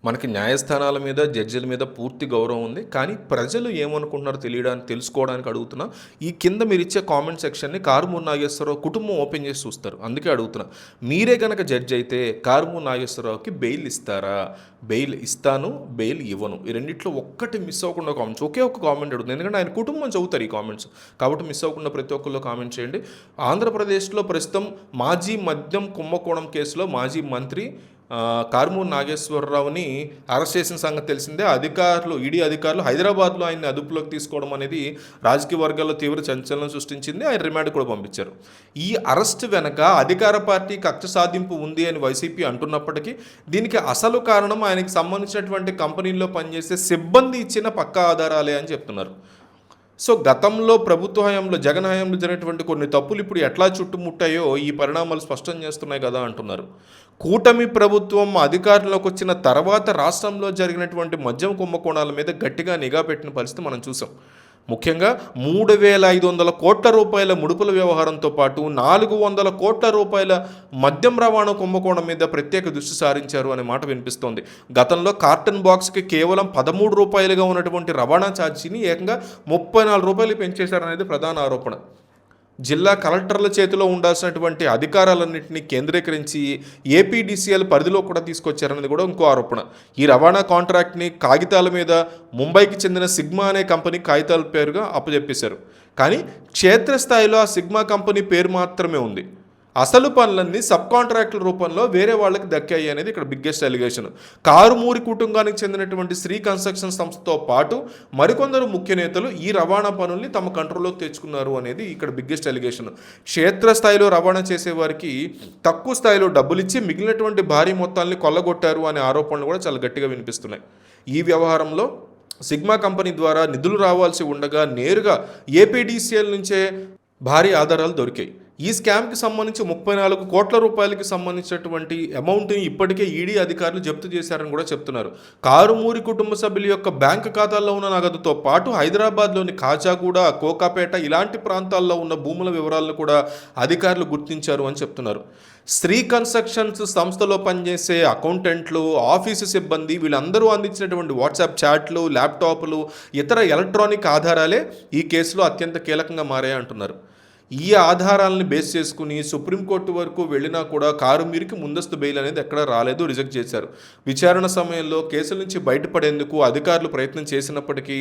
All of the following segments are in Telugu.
మనకి న్యాయస్థానాల మీద, జడ్జిల మీద పూర్తి గౌరవం ఉంది. కానీ ప్రజలు ఏమనుకుంటున్నారో తెలుసుకోవడానికి అడుగుతున్నా. ఈ కింద మీరిచ్చే కామెంట్ సెక్షన్‌ని కారుమూరి నాగేశ్వరరావు కుటుంబం ఓపెన్ చేసి చూస్తారు. అందుకే అడుగుతున్నా. మీరే గనక జడ్జ్ అయితే కారుమూరి నాగేశ్వరరావుకి బెయిల్ ఇస్తారా? బెయిల్ ఇస్తాను, బెయిల్ ఇవ్వను. ఈ రెండిట్లో ఒక్కటి మిస్ అవ్వకుండా కామెంట్స్. ఒకే ఒక కామెంట్ అడుగుతుంది. ఎందుకంటే ఆయన కుటుంబం చదువుతారు ఈ కామెంట్స్. కాబట్టి మిస్ అవ్వకుండా ప్రతి ఒక్కళ్ళు కామెంట్ చేయండి. ఆంధ్రప్రదేశ్‌లో ప్రస్తుతం మాజీ మద్యం కుంభకోణం కేసులో మాజీ మంత్రి కారుమూరి నాగేశ్వరరావుని అరెస్ట్ చేసిన సంగతి తెలిసిందే. ఈడీ అధికారులు హైదరాబాద్లో ఆయన్ని అదుపులోకి తీసుకోవడం అనేది రాజకీయ వర్గాల్లో తీవ్ర సంచలనం సృష్టించింది. ఆయన రిమాండ్ కూడా పంపించారు. ఈ అరెస్ట్ వెనక అధికార పార్టీ కక్ష సాధింపు ఉంది అని వైసీపీ అంటున్నప్పటికీ దీనికి అసలు కారణం ఆయనకి సంబంధించినటువంటి కంపెనీల్లో పనిచేసే సిబ్బంది ఇచ్చిన పక్కా ఆధారాలే అని చెప్తున్నారు. సో గతంలో ప్రభుత్వ హయాంలో జగన్ హయాంలో జరిగినటువంటి కొన్ని తప్పులు ఇప్పుడు ఎట్లా చుట్టుముట్టాయో ఈ పరిణామాలు స్పష్టం చేస్తున్నాయి కదా అంటున్నారు. కూటమి ప్రభుత్వం అధికారంలోకి వచ్చిన తర్వాత రాష్ట్రంలో జరిగినటువంటి మద్యం కుంభకోణాల మీద గట్టిగా నిఘా పెట్టిన పరిస్థితి మనం చూసాం. ముఖ్యంగా 3,500 కోట్ల రూపాయల ముడుపుల వ్యవహారంతో పాటు 400 కోట్ల రూపాయల మద్యం రవాణా కుంభకోణం మీద ప్రత్యేక దృష్టి సారించారు అనే మాట వినిపిస్తోంది. గతంలో కార్టన్ బాక్స్కి కేవలం 13 రూపాయలుగా ఉన్నటువంటి రవాణా ఛార్జీని ఏకంగా 34 రూపాయలు పెంచేశారనేది ప్రధాన ఆరోపణ. జిల్లా కలెక్టర్ల చేతిలో ఉండాల్సినటువంటి అధికారాలన్నింటినీ కేంద్రీకరించి ఏపీడీసీఎల్ పరిధిలో కూడా తీసుకొచ్చారనేది కూడా ఇంకో ఆరోపణ. ఈ రవాణా కాంట్రాక్ట్ని కాగితాల మీద ముంబైకి చెందిన సిగ్మా అనే కంపెనీ కాగితాల పేరుగా అప్పజెప్పేశారు. కానీ క్షేత్రస్థాయిలో ఆ సిగ్మా కంపెనీ పేరు మాత్రమే ఉంది. అసలు పనులన్నీ సబ్ కాంట్రాక్టుల రూపంలో వేరే వాళ్ళకి దక్కాయి అనేది ఇక్కడ బిగ్గెస్ట్ ఎలిగేషన్. కారుమూరి కుటుంబానికి చెందినటువంటి శ్రీ కన్స్ట్రక్షన్ సంస్థతో పాటు మరికొందరు ముఖ్య నేతలు ఈ రవాణా పనుల్ని తమ కంట్రోల్లోకి తెచ్చుకున్నారు అనేది ఇక్కడ బిగ్గెస్ట్ ఎలిగేషన్. క్షేత్రస్థాయిలో రవాణా చేసేవారికి తక్కువ స్థాయిలో డబ్బులు ఇచ్చి మిగిలినటువంటి భారీ మొత్తాన్ని కొల్లగొట్టారు అనే ఆరోపణలు కూడా చాలా గట్టిగా వినిపిస్తున్నాయి. ఈ వ్యవహారంలో సిగ్మా కంపెనీ ద్వారా నిధులు రావాల్సి ఉండగా నేరుగా ఏపీడీసీఎల్ నుంచే భారీ ఆధారాలు దొరికాయి. ఈ స్కామ్కి సంబంధించి 34 కోట్ల రూపాయలకి సంబంధించినటువంటి అమౌంట్ని ఇప్పటికే ఈడీ అధికారులు జప్తు చేశారని కూడా చెప్తున్నారు. కారుమూరి కుటుంబ సభ్యుల యొక్క బ్యాంకు ఖాతాల్లో ఉన్న నగదుతో పాటు హైదరాబాద్లోని కాచాగూడ, కోకాపేట ఇలాంటి ప్రాంతాల్లో ఉన్న భూముల వివరాలను కూడా అధికారులు గుర్తించారు అని చెప్తున్నారు. శ్రీ కన్స్ట్రక్షన్స్ సంస్థలో పనిచేసే అకౌంటెంట్లు, ఆఫీసు సిబ్బంది వీళ్ళందరూ అందించినటువంటి వాట్సాప్ చాట్లు, ల్యాప్టాప్లు, ఇతర ఎలక్ట్రానిక్ ఆధారాలే ఈ కేసులో అత్యంత కీలకంగా మారాయి అంటున్నారు. ఈ ఆధారాలను బేస్ చేసుకుని సుప్రీంకోర్టు వరకు వెళ్ళినా కూడా కారుమూరికి ముందస్తు బెయిల్ అనేది ఎక్కడా రాలేదు, రిజెక్ట్ చేశారు. విచారణ సమయంలో కేసుల నుంచి బయటపడేందుకు అధికారులు ప్రయత్నం చేసినప్పటికీ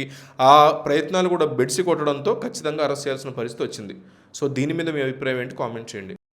ఆ ప్రయత్నాలు కూడా బెడిసి కొట్టడంతో ఖచ్చితంగా అరెస్ట్ చేయాల్సిన పరిస్థితి వచ్చింది. సో దీని మీద మీ అభిప్రాయం ఏంటి? కామెంట్ చేయండి.